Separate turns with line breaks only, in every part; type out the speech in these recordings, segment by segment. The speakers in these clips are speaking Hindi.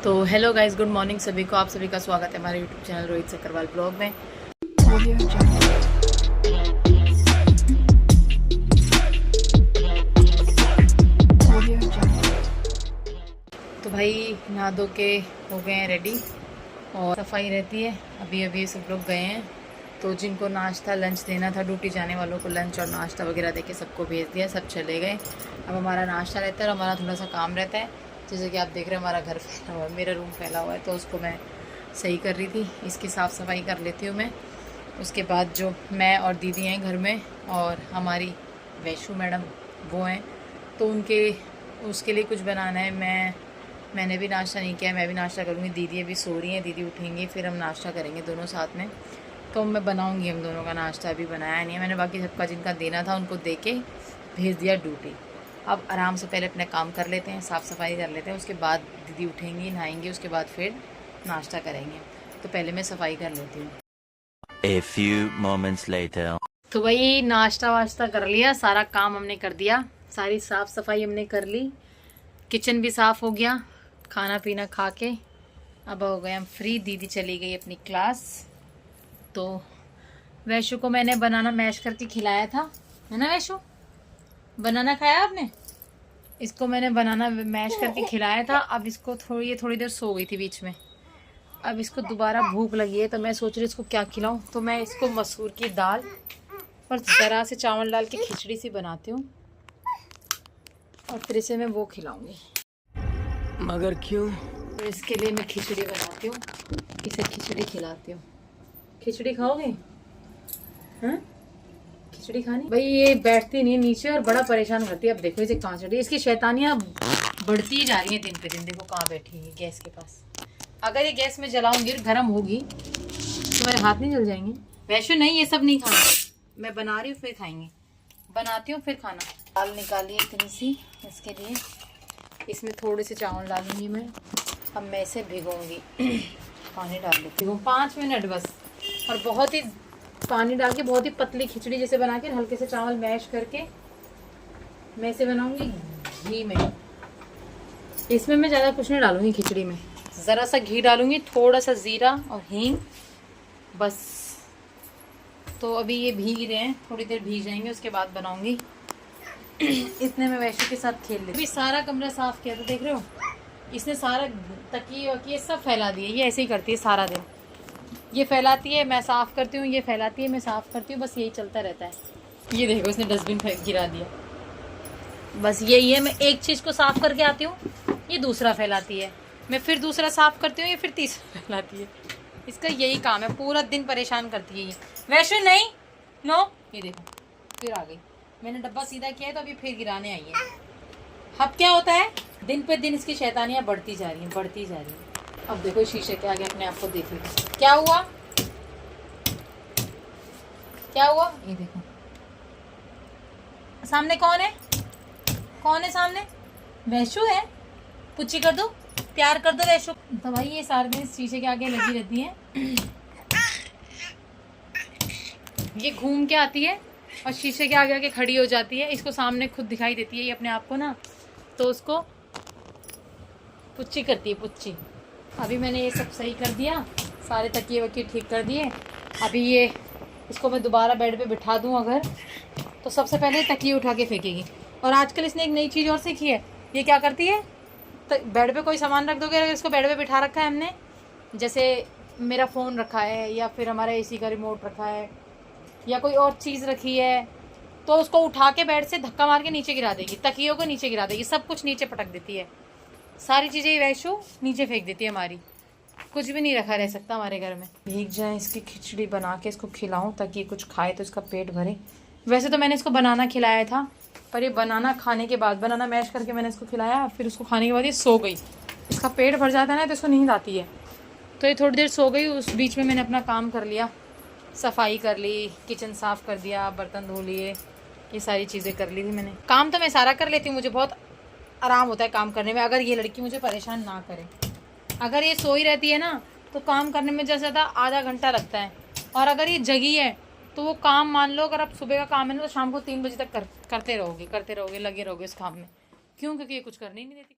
तो हेलो गाइस, गुड मॉर्निंग सभी को। आप सभी का स्वागत है हमारे यूट्यूब चैनल रोहित सक्करवाल ब्लॉग में। तो भाई नहा धो के हो गए हैं रेडी और सफाई रहती है। अभी अभी सब लोग गए हैं, तो जिनको नाश्ता लंच देना था, ड्यूटी जाने वालों को लंच और नाश्ता वगैरह देके सबको भेज दिया, सब चले गए। अब हमारा नाश्ता रहता है और हमारा थोड़ा सा काम रहता है। जैसे कि आप देख रहे हैं हमारा घर फैला हुआ है, मेरा रूम फैला हुआ है, तो उसको मैं सही कर रही थी। इसकी साफ़ सफाई कर लेती हूँ मैं। उसके बाद जो मैं और दीदी हैं घर में और हमारी वैशु मैडम वो हैं, तो उसके लिए कुछ बनाना है। मैंने भी नाश्ता नहीं किया, मैं भी नाश्ता करूँगी। दीदी अभी सो रही हैं, दीदी उठेंगी फिर हम नाश्ता करेंगे दोनों साथ में। तो मैं बनाऊँगी हम दोनों का नाश्ता, अभी बनाया नहीं है मैंने। बाकी सबका जिनका देना था उनको दे के भेज दिया ड्यूटी। अब आराम से पहले अपने काम कर लेते हैं, साफ़ सफाई कर लेते हैं, उसके बाद दीदी उठेंगी, नहाएंगी, उसके बाद फिर नाश्ता करेंगे। तो पहले मैं सफाई कर लेती हूँ।
A few moments later.
तो वही नाश्ता वाश्ता कर लिया, सारा काम हमने कर दिया, सारी साफ़ सफाई हमने कर ली, किचन भी साफ़ हो गया, खाना पीना खा के अब हो गए हम फ्री। दीदी चली गई अपनी क्लास। तो वैशु को मैंने बनाना मैश करके खिलाया था, है ना वैशु? बनाना खाया आपने? इसको मैंने बनाना मैश करके खिलाया था। अब इसको थोड़ी देर सो गई थी बीच में। अब इसको दोबारा भूख लगी है, तो मैं सोच रही इसको क्या खिलाऊं। तो मैं इसको मसूर की दाल और ज़रा से चावल डाल के खिचड़ी सी बनाती हूँ और फिर इसे मैं वो खिलाऊंगी।
मगर क्यों?
तो इसके लिए मैं खिचड़ी बनाती हूँ, इसे खिचड़ी खिलाती हूँ। खिचड़ी खाओगे? हाँ, खिचड़ी खानी? भाई ये बैठती नहीं है नीचे और बड़ा परेशान करती है। अब देखो इसे कहाँ चढ़ी, इसकी शैतानियाँ बढ़ती ही जा रही है दिन पे दिन। देखो कहाँ बैठी है गैस के पास। अगर ये गैस में जलाऊंगी और गर्म होगी तो मेरे हाथ नहीं जल जाएंगे? वैसे नहीं, ये सब नहीं खाना, मैं बना रही हूँ फिर खाएंगे। बनाती हूँ फिर खाना। दाल निकाली इतनी सी इसके लिए, इसमें थोड़े से चावल डालूंगी मैं। अब मैं इसे भिगोऊंगी, पानी डाल देती हूँ 5 मिनट बस। और बहुत ही पानी डाल के बहुत ही पतली खिचड़ी जैसे बना के हल्के से चावल मैश करके मैं इसे बनाऊंगी घी में। इसमें मैं ज़्यादा कुछ नहीं डालूंगी खिचड़ी में, ज़रा सा घी डालूंगी, थोड़ा सा ज़ीरा और हींग, बस। तो अभी ये भीग रहे हैं, थोड़ी देर भीग जाएंगे, उसके बाद बनाऊंगी। इतने में वैशु के साथ खेल लेती। अभी सारा कमरा साफ़ किया, तो देख रहे हो इसने सारा तकिए वकिए सब फैला दिए। ये ऐसे ही करती है सारा दिन, ये फैलाती है मैं साफ़ करती हूँ, ये फैलाती है मैं साफ़ करती हूँ, बस यही चलता रहता है। ये देखो इसने डस्टबिन गिरा दिया। बस यही है, मैं एक चीज़ को साफ़ करके आती हूँ, ये दूसरा फैलाती है, मैं फिर दूसरा साफ़ करती हूँ, ये फिर तीसरा फैलाती है। इसका यही काम है, पूरा दिन परेशान करती है ये। वैसे नहीं नो, ये देखो फिर आ गई। मैंने डब्बा सीधा किया है तो अभी फिर गिराने आई है। अब क्या होता है, दिन पे दिन इसकी शैतानियाँ बढ़ती जा रही हैं, बढ़ती जा रही हैं। अब देखो शीशे के आगे अपने आप को देखेगी। क्या हुआ, क्या हुआ? ये देखो सामने कौन है, कौन है सामने? वैशु है। पुच्ची कर दो, प्यार कर दो वैशु। तो भाई ये सारे दिन शीशे के आगे लगी रहती है। ये घूम के आती है और शीशे के आगे आके खड़ी हो जाती है। इसको सामने खुद दिखाई देती है ये अपने आप को ना, तो उसको पुच्ची करती है, पुच्ची। अभी मैंने ये सब सही कर दिया, सारे तकिए वकिए ठीक कर दिए। अभी ये इसको मैं दोबारा बेड पे बिठा दूं अगर, तो सबसे पहले तकिए उठा के फेंकेगी। और आजकल इसने एक नई चीज़ और सीखी है, ये क्या करती है, तो बेड पे कोई सामान रख दोगे, अगर इसको बेड पे बिठा रखा है हमने, जैसे मेरा फ़ोन रखा है या फिर हमारा एसी का रिमोट रखा है या कोई और चीज़ रखी है, तो उसको उठा के बेड से धक्का मार के नीचे गिरा देगी, तकियों को नीचे गिरा देगी, सब कुछ नीचे पटक देती है। सारी चीज़ें वैशु नीचे फेंक देती है हमारी, कुछ भी नहीं रखा रह सकता हमारे घर में। भीग जाए इसकी खिचड़ी बना के इसको खिलाऊं ताकि ये कुछ खाए तो इसका पेट भरे। वैसे तो मैंने इसको बनाना खिलाया था, पर ये बनाना खाने के बाद, बनाना मैश करके मैंने इसको खिलाया, फिर उसको खाने के बाद ये सो गई। इसका पेट भर जाता है ना तो इसको नींद आती है, तो ये थोड़ी देर सो गई। उस बीच में मैंने अपना काम कर लिया, सफाई कर ली, किचन साफ़ कर दिया, बर्तन धो लिए, ये सारी चीज़ें कर ली थी मैंने। काम तो मैं सारा कर लेती हूँ, मुझे बहुत आराम होता है काम करने में, अगर ये लड़की मुझे परेशान ना करे। अगर ये सोई रहती है ना तो काम करने में जैसे ज़्यादा आधा घंटा लगता है, और अगर ये जगी है तो वो काम, मान लो अगर आप सुबह का काम है ना, तो शाम को 3 बजे तक करते रहोगे, लगे रहोगे इस काम में। क्यों? क्योंकि ये कुछ करने ही नहीं देती।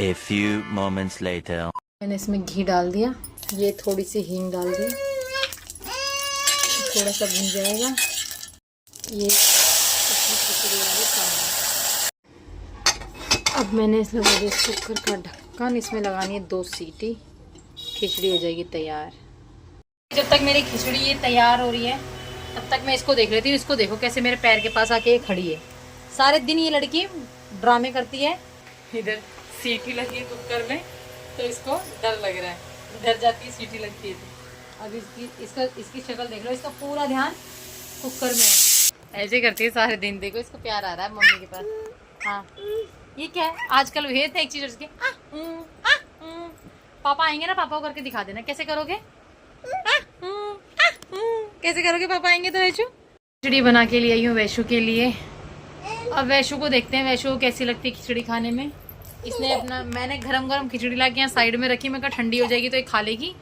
A few moments later.
मैंने इसमें घी डाल दिया, ये थोड़ी सी हींग डाल दी, थोड़ा सा भुन जाएगा। ये खिचड़ी वाली चावल। अब मैंने इस लगा दिया कुकर का ढक्कन, इसमें लगानी है 2 सीटी, खिचड़ी हो जाएगी तैयार। जब तक मेरी खिचड़ी ये तैयार हो रही है तब तक मैं इसको देख लेती हूँ। इसको देखो कैसे मेरे पैर के पास आके खड़ी है। सारे दिन ये लड़की ड्रामे करती है। इधर सीटी लगी है कुकर में तो इसको डर लग रहा है, डर जाती है सीटी लगती है तो। अब इसकी शक्ल देख लो, इसका पूरा ध्यान कुकर में है। ऐसे करती है सारे दिन। देखो इसको प्यार आ रहा है मम्मी के पास। हाँ ये क्या है आजकल भेद है एक चीज उसकी। पापा आएंगे ना, पापा को करके दिखा देना। कैसे करोगे? कैसे करोगे पापा आएंगे तो? वैशु खिचड़ी बना के लिए आई हूँ वैशु के लिए। अब वैशु को देखते हैं वैशु को कैसी लगती है खिचड़ी खाने में। इसने अपना, मैंने गरम खिचड़ी ला के यहाँ साइड में रखी, मैं कहा ठंडी हो जाएगी तो ये खा लेगी।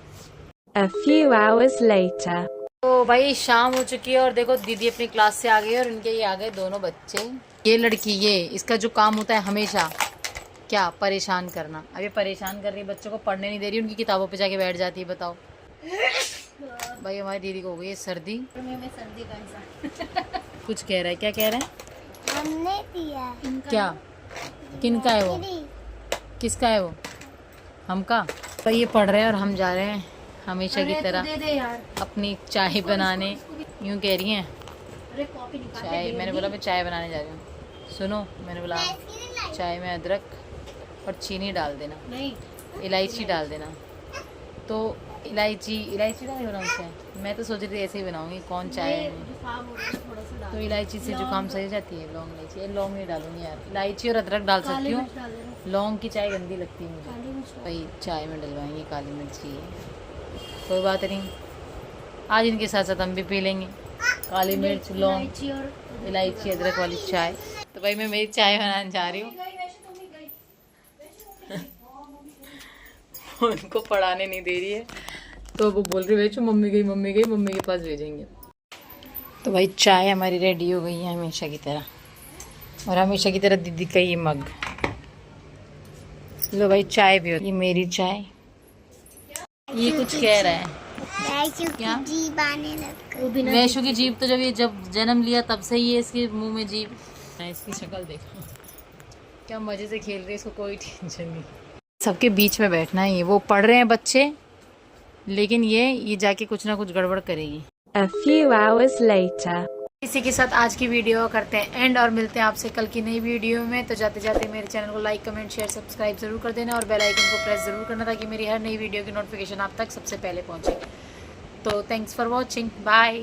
A few hours later.
तो भाई शाम हो चुकी है और देखो दीदी अपनी क्लास से आ गई और इनके ये आ गए दोनों बच्चे। ये लड़की, ये इसका जो काम होता है हमेशा क्या परेशान करना। अब ये परेशान कर रही है बच्चों को, पढ़ने नहीं दे रही, उनकी किताबों पे जाके बैठ जाती है। बताओ भाई हमारी दीदी को हो गई है सर्दी।
में सर्दी का
कुछ कह रहा है, क्या कह रहा है?
हमने दिया
क्या किनका है वो? किसका है वो? हमका। तो ये पढ़ रहे हैं और हम जा रहे हैं हमेशा की तरह
दे दे यार।
अपनी चाय बनाने। यूँ कह रही हैं
अरे कॉपी निकाल
चाय। मैंने बोला मैं चाय बनाने जा रही हूँ। सुनो मैंने बोला चाय में अदरक और चीनी डाल देना,
नहीं
इलायची डाल देना। तो इलायची डाल देना चाय। मैं तो सोच रही थी ऐसे ही बनाऊंगी, कौन चाय में।
जुकाम हो रहा है थोड़ा सा डाल।
तो इलायची से जुकाम सही हो जाती है। लौंग इलायची, लौंग नहीं डालूंगी यार, इलायची और अदरक डाल सकती
काली
हूँ।
मिर्च डाल देना।
लौंग की चाय गंदी लगती है मुझे।
काली मिर्च डाल।
भाई चाय में डलवाएंगे काली मिर्ची। कोई बात नहीं, आज इनके साथ साथ हम भी पी लेंगे काली मिर्च, लौंग,
इलायची और
इलायची, अदरक वाली चाय। तो भाई मैं मेरी चाय बनाने जा रही हूँ। उनको पढ़ाने नहीं दे रही है तो वो बोल रही है बेचो मम्मी गई मम्मी के पास भेजेंगे। तो भाई चाय हमारी रेडी हो गई है हमेशा की तरह, और हमेशा की तरह दीदी का ये मग। लो भाई चाय भी हो। ये मेरी चाय। ये कुछ कह रहा है क्या?
जीभ आने लग गई।
वैशु की जीभ तो जब जन्म लिया तब से ही है इसके मुंह में जीभ। इसकी शक्ल देखो क्या मजे से खेल रही है, इसको कोई टेंशन नहीं। सबके बीच में बैठना है। ये वो पढ़ रहे हैं बच्चे, लेकिन ये जाके कुछ ना कुछ गड़बड़ करेगी।
A few hours later.
इसी के साथ आज की वीडियो करते हैं एंड और मिलते हैं आपसे कल की नई वीडियो में। तो जाते जाते मेरे चैनल को लाइक कमेंट शेयर सब्सक्राइब जरूर कर देना और बेल आइकन को प्रेस जरूर करना ताकि मेरी हर नई वीडियो की नोटिफिकेशन आप तक सबसे पहले पहुंचे। तो थैंक्स फॉर वॉचिंग, बाय।